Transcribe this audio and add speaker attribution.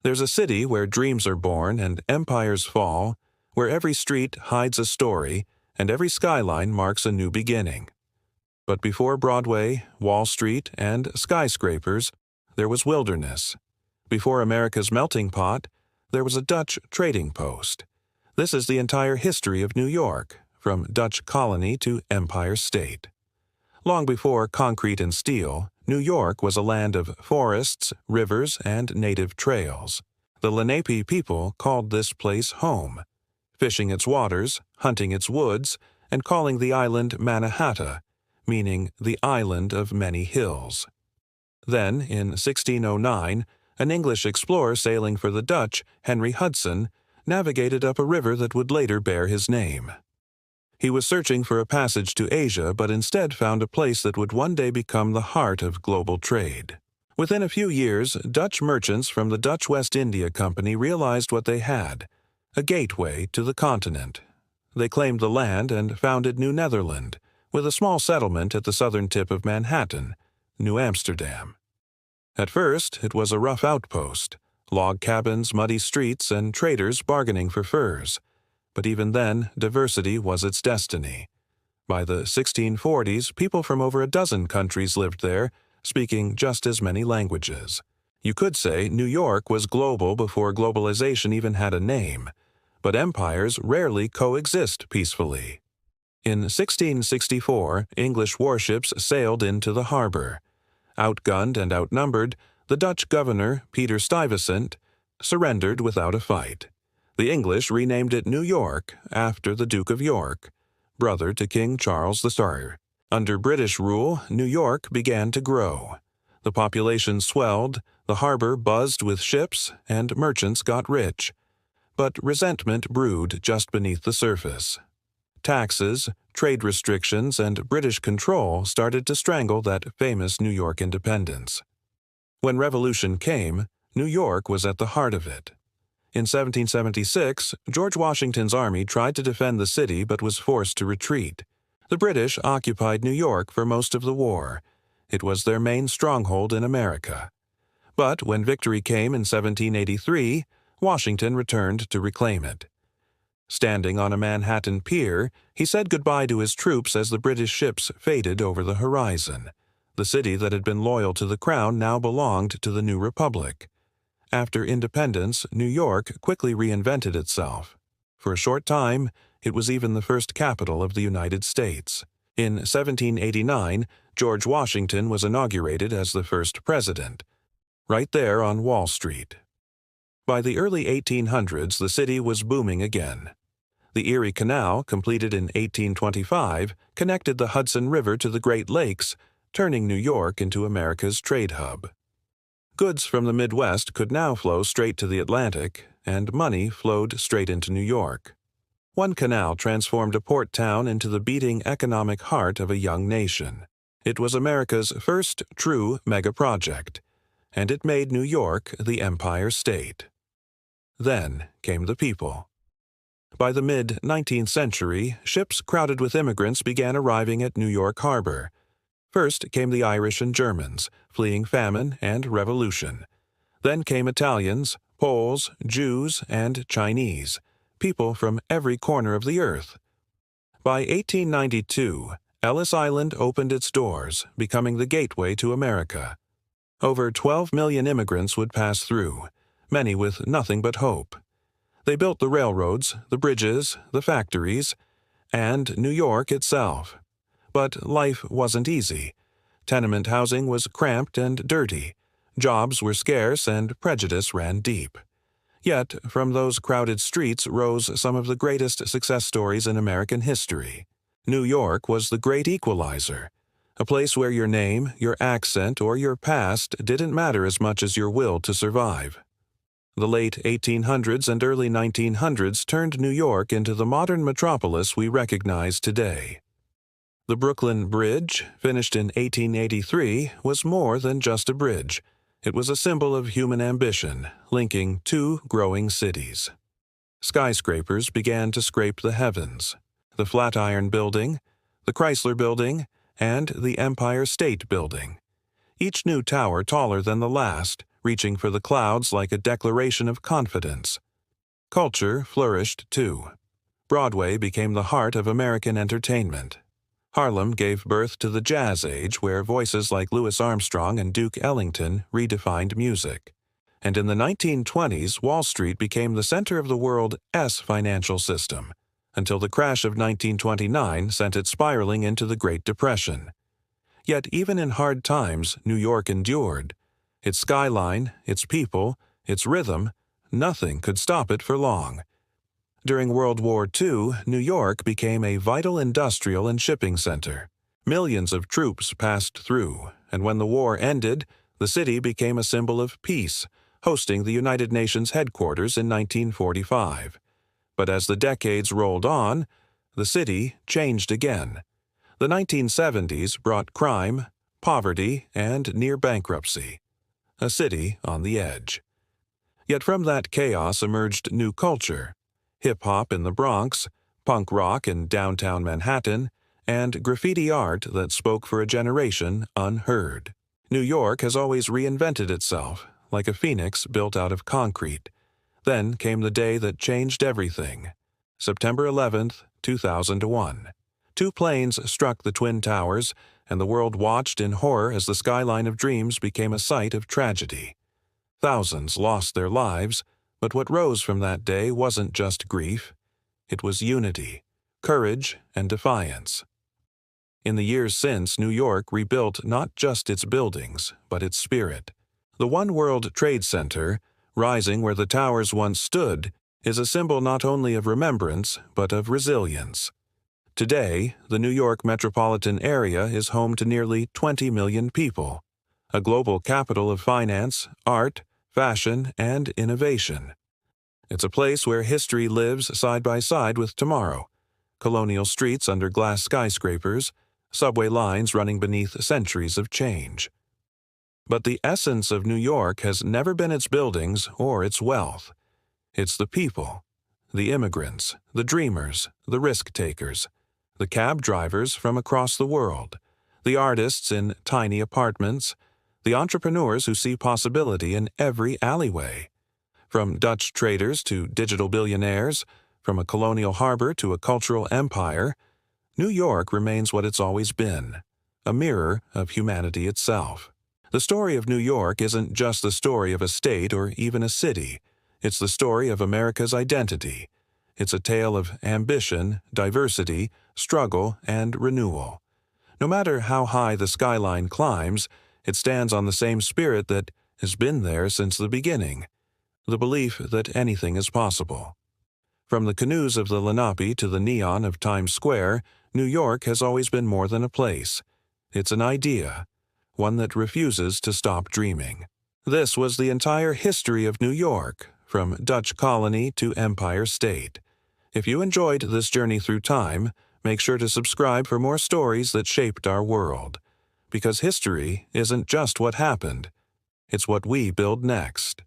Speaker 1: There's a city where dreams are born and empires fall, where every street hides a story and every skyline marks a new beginning. But before Broadway, Wall Street, and skyscrapers, there was wilderness. Before America's melting pot, there was a Dutch trading post. This is the entire history of New York, from Dutch colony to Empire State. Long before concrete and steel, New York was a land of forests, rivers, and native trails. The Lenape people called this place home, fishing its waters, hunting its woods, and calling the island Mannahatta, meaning the island of many hills. Then, in 1609, an English explorer sailing for the Dutch, Henry Hudson, navigated up a river that would later bear his name. He was searching for a passage to Asia, but instead found a place that would one day become the heart of global trade. Within a few years, Dutch merchants from the Dutch West India Company realized what they had: a gateway to the continent. They claimed the land and founded New Netherland, with a small settlement at the southern tip of Manhattan, New Amsterdam. At first, it was a rough outpost, log cabins, muddy streets, and traders bargaining for furs. But even then, diversity was its destiny. By the 1640s, people from over a dozen countries lived there, speaking just as many languages. You could say New York was global before globalization even had a name, but empires rarely coexist peacefully. In 1664, English warships sailed into the harbor. Outgunned and outnumbered, the Dutch governor, Peter Stuyvesant, surrendered without a fight. The English renamed it New York after the Duke of York, brother to King Charles III. Under British rule, New York began to grow. The population swelled, the harbor buzzed with ships, and merchants got rich. But resentment brewed just beneath the surface. Taxes, trade restrictions, and British control started to strangle that famous New York independence. When Revolution came, New York was at the heart of it. In 1776, George Washington's army tried to defend the city but was forced to retreat. The British occupied New York for most of the war. It was their main stronghold in America. But when victory came in 1783, Washington returned to reclaim it. Standing on a Manhattan pier, he said goodbye to his troops as the British ships faded over the horizon. The city that had been loyal to the crown now belonged to the new republic. After independence, New York quickly reinvented itself. For a short time, it was even the first capital of the United States. In 1789, George Washington was inaugurated as the first president, right there on Wall Street. By the early 1800s, the city was booming again. The Erie Canal, completed in 1825, connected the Hudson River to the Great Lakes, turning New York into America's trade hub. Goods from the Midwest could now flow straight to the Atlantic, and money flowed straight into New York. One canal transformed a port town into the beating economic heart of a young nation. It was America's first true mega-project, and it made New York the Empire State. Then came the people. By the mid-19th century, ships crowded with immigrants began arriving at New York Harbor. First came the Irish and Germans, fleeing famine and revolution. Then came Italians, Poles, Jews, and Chinese, people from every corner of the earth. By 1892, Ellis Island opened its doors, becoming the gateway to America. Over 12 million immigrants would pass through, many with nothing but hope. They built the railroads, the bridges, the factories, and New York itself. But life wasn't easy. Tenement housing was cramped and dirty. Jobs were scarce and prejudice ran deep. Yet, from those crowded streets rose some of the greatest success stories in American history. New York was the great equalizer, a place where your name, your accent, or your past didn't matter as much as your will to survive. The late 1800s and early 1900s turned New York into the modern metropolis we recognize today. The Brooklyn Bridge, finished in 1883, was more than just a bridge. It was a symbol of human ambition, linking two growing cities. Skyscrapers began to scrape the heavens. The Flatiron Building, the Chrysler Building, and the Empire State Building. Each new tower taller than the last, reaching for the clouds like a declaration of confidence. Culture flourished too. Broadway became the heart of American entertainment. Harlem gave birth to the Jazz Age, where voices like Louis Armstrong and Duke Ellington redefined music. And in the 1920s, Wall Street became the center of the world's financial system, until the crash of 1929 sent it spiraling into the Great Depression. Yet even in hard times, New York endured. Its skyline, its people, its rhythm, nothing could stop it for long. During World War II, New York became a vital industrial and shipping center. Millions of troops passed through, and when the war ended, the city became a symbol of peace, hosting the United Nations headquarters in 1945. But as the decades rolled on, the city changed again. The 1970s brought crime, poverty, and near bankruptcy. A city on the edge. Yet from that chaos emerged new culture. Hip-hop in the Bronx, punk rock in downtown Manhattan, and graffiti art that spoke for a generation unheard. New York has always reinvented itself, like a phoenix built out of concrete. Then came the day that changed everything. September 11th, 2001. Two planes struck the Twin Towers, and the world watched in horror as the skyline of dreams became a site of tragedy. Thousands lost their lives, but what rose from that day wasn't just grief. It was unity, courage, and defiance. In the years since, New York rebuilt not just its buildings, but its spirit. The One World Trade Center, rising where the towers once stood, is a symbol not only of remembrance, but of resilience. Today, the New York metropolitan area is home to nearly 20 million people, a global capital of finance, art, fashion, and innovation. It's a place where history lives side by side with tomorrow. Colonial streets under glass skyscrapers, subway lines running beneath centuries of change. But the essence of New York has never been its buildings or its wealth. It's the people, the immigrants, the dreamers, the risk-takers, the cab drivers from across the world, the artists in tiny apartments, the entrepreneurs who see possibility in every alleyway. From Dutch traders to digital billionaires, from a colonial harbor to a cultural empire, New York remains what it's always been, a mirror of humanity itself. The story of New York isn't just the story of a state or even a city. It's the story of America's identity. It's a tale of ambition, diversity, struggle, and renewal. No matter how high the skyline climbs, it stands on the same spirit that has been there since the beginning, the belief that anything is possible. From the canoes of the Lenape to the neon of Times Square, New York has always been more than a place. It's an idea, one that refuses to stop dreaming. This was the entire history of New York, from Dutch colony to Empire State. If you enjoyed this journey through time, make sure to subscribe for more stories that shaped our world. Because history isn't just what happened, it's what we build next.